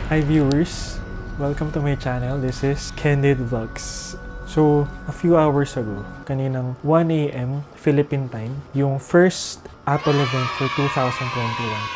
Hi viewers, welcome to my channel. This is Candid Vlogs. So, a few hours ago, kaninang 1 a.m. Philippine time, yung first Apple event for 2021.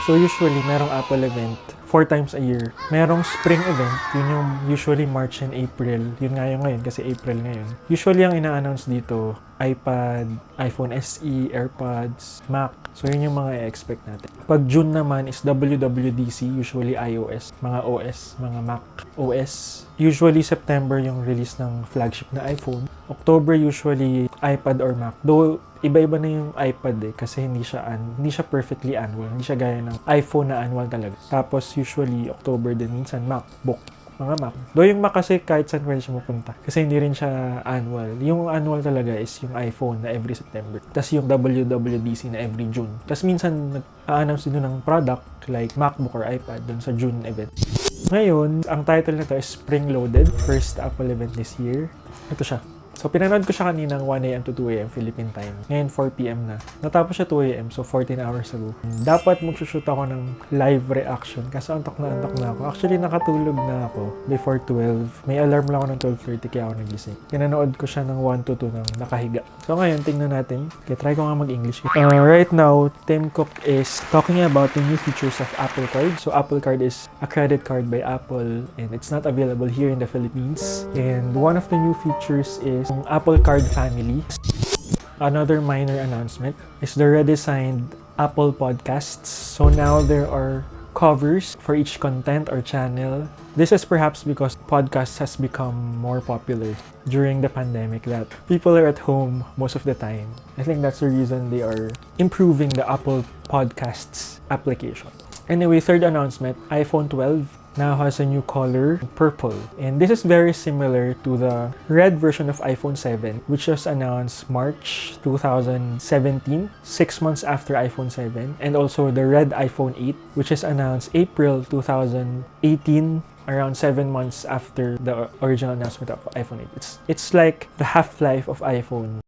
So usually, merong Apple event 4 times a year. Merong spring event, yun yung usually March and April. Yun nga yung ngayon kasi April ngayon. Usually, ang ina-announce dito, iPad, iPhone SE, AirPods, Mac. So yun yung mga i-expect natin. Pag June naman is WWDC, usually iOS, mga OS, mga Mac OS. Usually September yung release ng flagship na iPhone. October usually iPad or Mac. Though iba-iba na yung iPad kasi hindi siya perfectly annual. Hindi siya gaya ng iPhone na annual talaga. Tapos usually October din minsan MacBook. Mga Mac. Though yung Mac kasi kahit saan pwede siya mapunta. Kasi hindi rin siya annual. Yung annual talaga is yung iPhone na every September. Tapos yung WWDC na every June. Tapos minsan nag-a-announce din ng product like MacBook or iPad dun sa June event. Ngayon, ang title nito is Spring Loaded. First Apple event this year. Ito siya. So, pinanood ko siya kaninang 1 a.m. to 2 a.m. Philippine time. Ngayon, 4 p.m. na. Natapos siya 2 a.m. So, 14 hours ago. Dapat mag-shoot ako ng live reaction kasi antok na ako. Actually, nakatulog na ako before 12. May alarm lang ako ng 12:30 kaya ako nagising. Pinanood ko siya ng 1 to 2 ng nakahiga. So, ngayon, tingnan natin. Okay, try ko nga mag-English. Right now, Tim Cook is talking about the new features of Apple Card. So, Apple Card is a credit card by Apple and it's not available here in the Philippines. And one of the new features is Apple Card family. Another minor announcement is the redesigned Apple Podcasts. So now there are covers for each content or channel. This is perhaps because podcasts has become more popular during the pandemic, that people are at home most of the time. I think that's the reason they are improving the Apple Podcasts application. Anyway, third announcement, iPhone 12 now has a new color, purple. And this is very similar to the red version of iPhone 7, which was announced March 2017, 6 months after iPhone 7. And also the red iPhone 8, which is announced April 2018, around 7 months after the original announcement of iPhone 8. It's like the half-life of iPhone.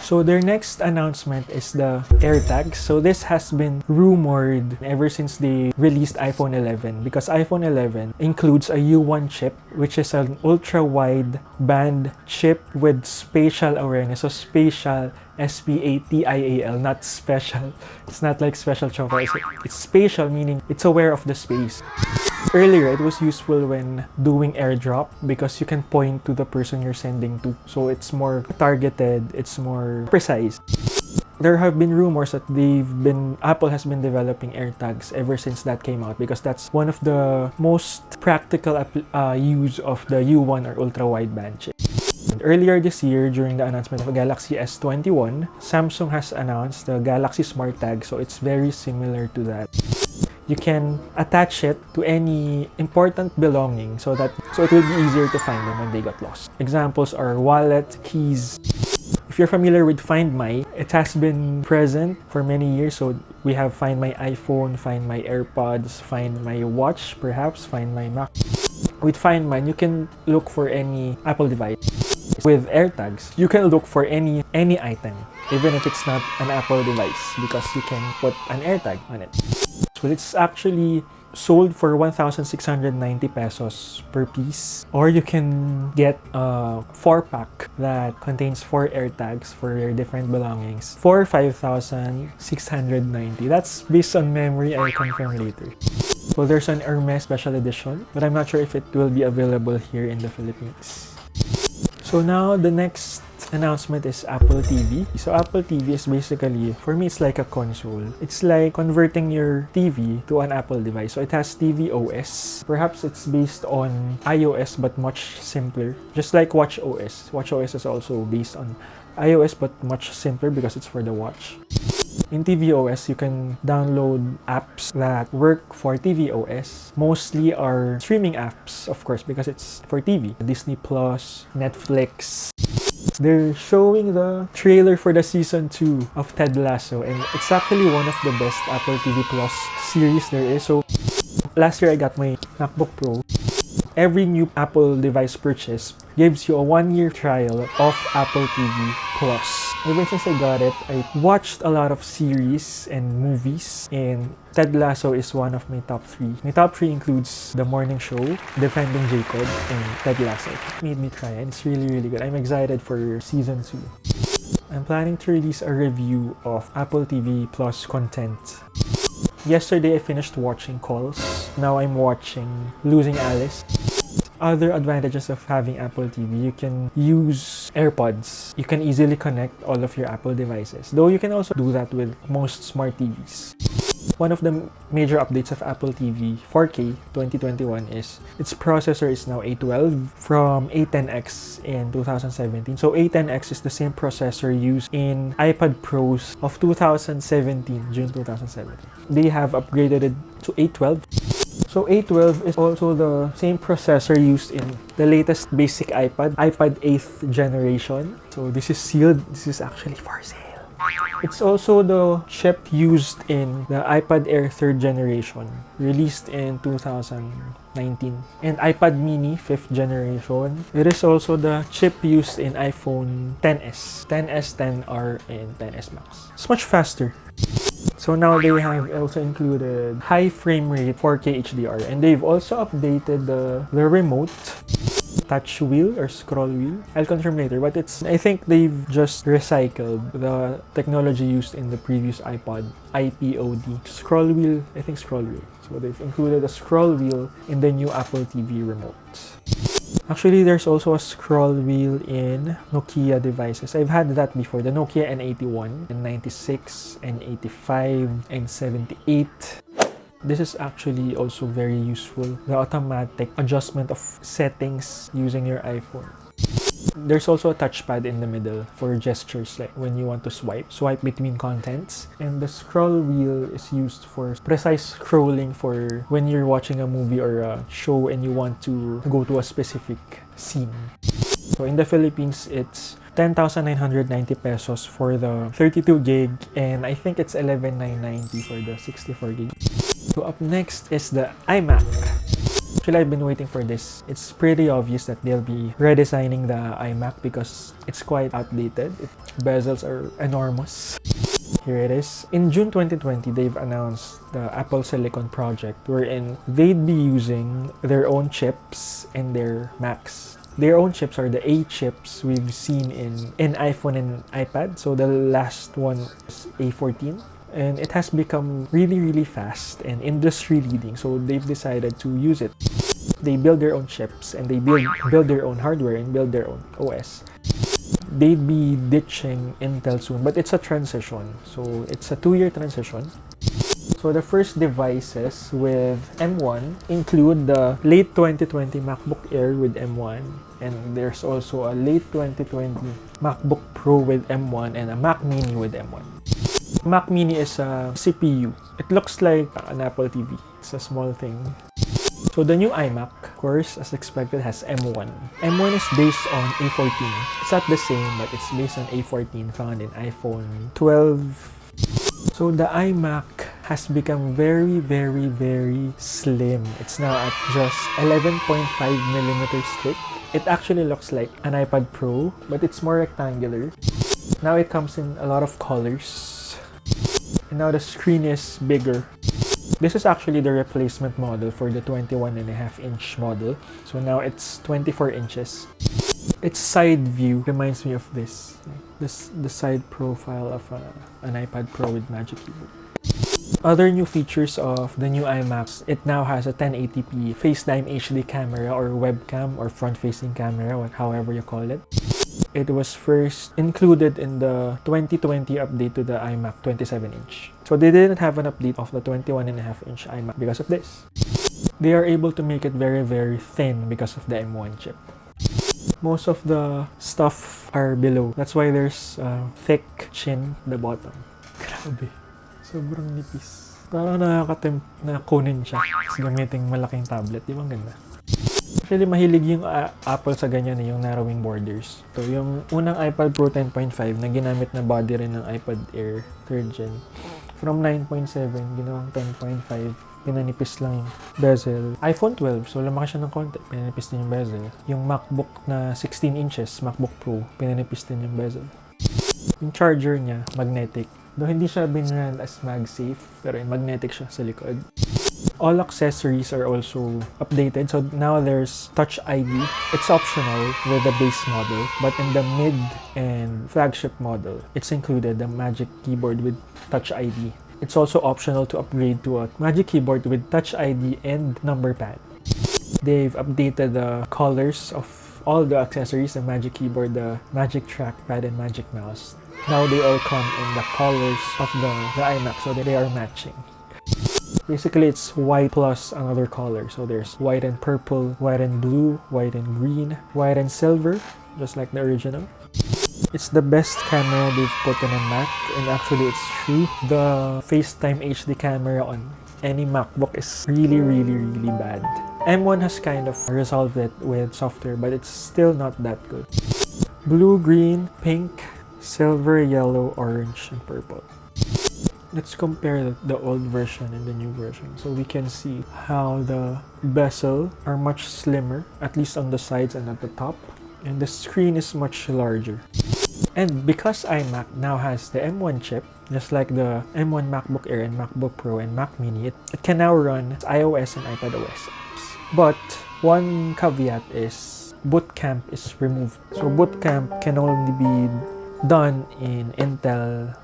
So their next announcement is the AirTag. So this has been rumored ever since they released iPhone 11, because iPhone 11 includes a U1 chip, which is an ultra-wide band chip with spatial awareness. So spatial, S-P-A-T-I-A-L, not special. It's not like special chocolate. It's spatial, meaning it's aware of the space. Earlier, it was useful when doing AirDrop because you can point to the person you're sending to. So it's more targeted, it's more precise. There have been rumors that Apple has been developing AirTags ever since that came out, because that's one of the most practical use of the U1 or ultra-wideband chip. And earlier this year, during the announcement of Galaxy S21, Samsung has announced the Galaxy Smart Tag, so it's very similar to that. You can attach it to any important belonging so it will be easier to find them when they got lost. Examples are wallet, keys. If you're familiar with Find My, it has been present for many years. So we have Find My iPhone, Find My AirPods, Find My watch, perhaps Find My Mac. With Find My, you can look for any Apple device. With AirTags, you can look for any item, even if it's not an Apple device, because you can put an AirTag on it. So it's actually sold for 1,690 pesos per piece, or you can get a 4-pack that contains 4 AirTags for your different belongings for 5,690. That's based on memory. I'll confirm later. So there's an Hermes special edition, but I'm not sure if it will be available here in the Philippines. So now the next announcement is Apple TV. So Apple TV is basically, for me, it's like a console. It's like converting your TV to an Apple device. So it has tvOS. Perhaps it's based on iOS but much simpler. Just like watchOS. watchOS is also based on iOS but much simpler because it's for the watch. In tvOS, you can download apps that work for tvOS. Mostly are streaming apps, of course, because it's for TV. Disney Plus, Netflix. They're showing the trailer for the season 2 of Ted Lasso, and it's actually one of the best Apple TV Plus series there is. So last year I got my MacBook Pro. Every new Apple device purchase gives you a 1-year trial of Apple TV Plus. Ever since I got it, I watched a lot of series and movies, and Ted Lasso is one of my top 3. My top 3 includes The Morning Show, Defending Jacob, and Ted Lasso. It made me try, and it's really, really good. I'm excited for season 2. I'm planning to release a review of Apple TV Plus content. Yesterday, I finished watching Calls. Now I'm watching Losing Alice. Other advantages of having Apple TV, you can use AirPods. You can easily connect all of your Apple devices, though you can also do that with most smart TVs. One of the major updates of Apple TV 4K 2021 is its processor is now A12 from A10X in 2017. So A10X is the same processor used in iPad Pros of 2017, June 2017. They have upgraded it to A12. So A12 is also the same processor used in the latest basic iPad 8th generation. So this is sealed. This is actually for sale. It's also the chip used in the iPad Air 3rd generation, released in 2019. And iPad Mini 5th generation. It is also the chip used in iPhone XS, 10R, and XS Max. It's much faster. So now they have also included high frame rate 4K HDR, and they've also updated the remote touch wheel or scroll wheel. I'll confirm later, but I think they've just recycled the technology used in the previous iPod iPod scroll wheel. I think scroll wheel. So they've included a scroll wheel in the new Apple TV remote. Actually, there's also a scroll wheel in Nokia devices. I've had that before. The Nokia N81, N96, N85, N78. This is actually also very useful. The automatic adjustment of settings using your iPhone. There's also a touchpad in the middle for gestures, like when you want to swipe between contents. And the scroll wheel is used for precise scrolling for when you're watching a movie or a show and you want to go to a specific scene. So in the Philippines, it's 10,990 pesos for the 32 gig, and I think it's 11,990 for the 64 gig. So up next is the iMac. Actually, I've been waiting for this. It's pretty obvious that they'll be redesigning the iMac because it's quite outdated. Bezels are enormous. Here it is. In June 2020, they've announced the Apple Silicon project wherein they'd be using their own chips in their Macs. Their own chips are the A chips we've seen in iPhone and iPad. So the last one is A14. And it has become really, really fast and industry leading. So they've decided to use it. They build their own chips and they build their own hardware and build their own OS. They'd be ditching Intel soon, but it's a transition. So it's a 2-year transition. So the first devices with M1 include the late 2020 MacBook Air with M1, and there's also a late 2020 MacBook Pro with M1 and a Mac Mini with M1. Mac Mini is a CPU. It looks like an Apple TV. It's a small thing. So the new iMac, of course, as expected, has M1. M1 is based on A14. It's not the same, but it's based on A14 found in iPhone 12. So the iMac has become very, very, very slim. It's now at just 11.5 millimeters thick. It actually looks like an iPad Pro, but it's more rectangular. Now it comes in a lot of colors. And now the screen is bigger. This is actually the replacement model for the 21.5-inch model. So now it's 24 inches. Its side view reminds me of this. The side profile of an iPad Pro with Magic Keyboard. Other new features of the new iMac, it now has a 1080p FaceTime HD camera or webcam or front-facing camera, however you call it. It was first included in the 2020 update to the iMac 27-inch. So they didn't have an update of the 21.5-inch iMac because of this. They are able to make it very, very thin because of the M1 chip. Most of the stuff are below. That's why there's a thick chin at the bottom. Grabe. Sobrang nipis. Parang nakakatempt na kunin siya kasi gamiting malaking tablet. Di ba ang ganda? Actually, mahilig yung Apple sa ganyan yung narrowing borders. So, yung unang iPad Pro 10.5 na ginamit na body rin ng iPad Air 3rd Gen. From 9.7, ginawang 10.5. Pinanipis lang yung bezel. iPhone 12, so lumaki siya ng konti. Pinanipis din yung bezel. Yung MacBook na 16 inches, MacBook Pro, pinanipis din yung bezel. Yung charger niya, magnetic. Though hindi siya binrand as MagSafe, pero magnetic siya sa likod. All accessories are also updated. So now there's Touch ID. It's optional with the base model, but in the mid and flagship model, it's included the Magic Keyboard with Touch ID. It's also optional to upgrade to a Magic Keyboard with Touch ID and number pad. They've updated the colors of all the accessories, the Magic Keyboard, the Magic Trackpad, and Magic Mouse. Now they all come in the colors of the iMac, so they are matching. Basically, it's white plus another color. So there's white and purple, white and blue, white and green, white and silver, just like the original. It's the best camera they've put in a Mac, and actually it's true. The FaceTime HD camera on any MacBook is really bad. M1 has kind of resolved it with software, but it's still not that good. Blue, green, pink, silver, yellow, orange, and purple. Let's compare the old version and the new version so we can see how the bezel are much slimmer, at least on the sides and at the top, and the screen is much larger. And because iMac now has the M1 chip, just like the M1 MacBook Air and MacBook Pro and Mac Mini, it can now run iOS and iPadOS apps. But one caveat is Boot Camp is removed. So Boot Camp can only be done in Intel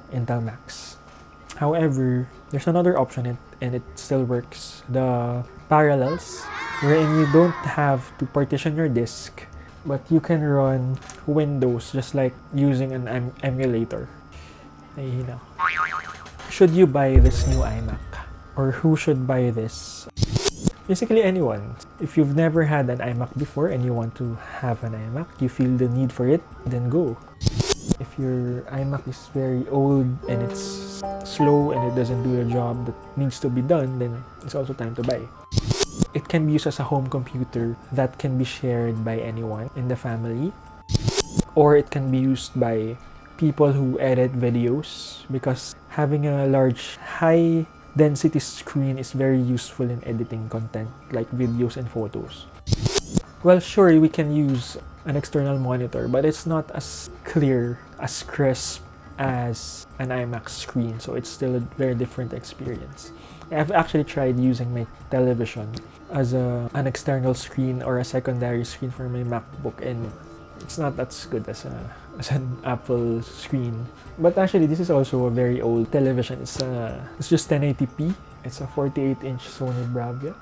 Macs. However, there's another option and it still works. The Parallels, wherein you don't have to partition your disk, but you can run Windows just like using an emulator. Nahihina. Should you buy this new iMac? Or who should buy this? Basically anyone. If you've never had an iMac before and you want to have an iMac, you feel the need for it, then go. If your iMac is very old and it's slow and it doesn't do the job that needs to be done, then it's also time to buy. It can be used as a home computer that can be shared by anyone in the family, or it can be used by people who edit videos, because having a large high density screen is very useful in editing content like videos and photos. Well, sure, we can use an external monitor, but it's not as clear, as crisp as an iMac screen, so it's still a very different experience. I've actually tried using my television as an external screen or a secondary screen for my MacBook, and it's not as good as an Apple screen. But actually, this is also a very old television. It's just 1080p. It's a 48-inch Sony Bravia.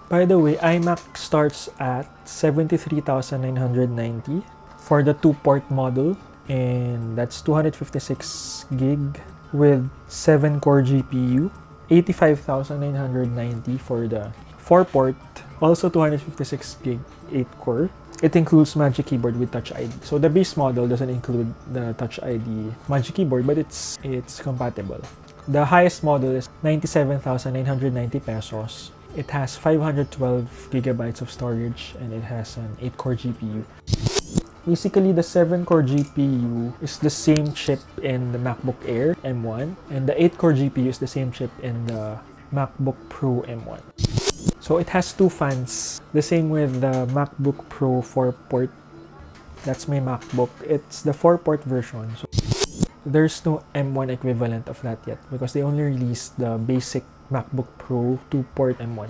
By the way, iMac starts at $73,990 for the 2-port model, and that's 256 gig with 7-core GPU. $85,990 for the 4-port, also 256 gig, 8-core. It includes Magic Keyboard with Touch ID. So the base model doesn't include the Touch ID Magic Keyboard, but it's compatible. The highest model is 97,990 pesos. It has 512 gigabytes of storage and it has an 8-core GPU. Basically, the 7-core GPU is the same chip in the MacBook Air M1, and the 8-core GPU is the same chip in the MacBook Pro M1. So it has 2 fans, the same with the MacBook Pro 4-port. That's my MacBook. It's the 4-port version. So there's no M1 equivalent of that yet because they only released the basic MacBook Pro 2-port M1.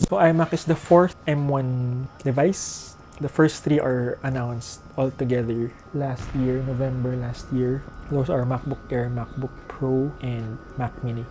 So iMac is the 4th M1 device. The first 3 are announced all together November last year. Those are MacBook Air, MacBook Pro, and Mac Mini.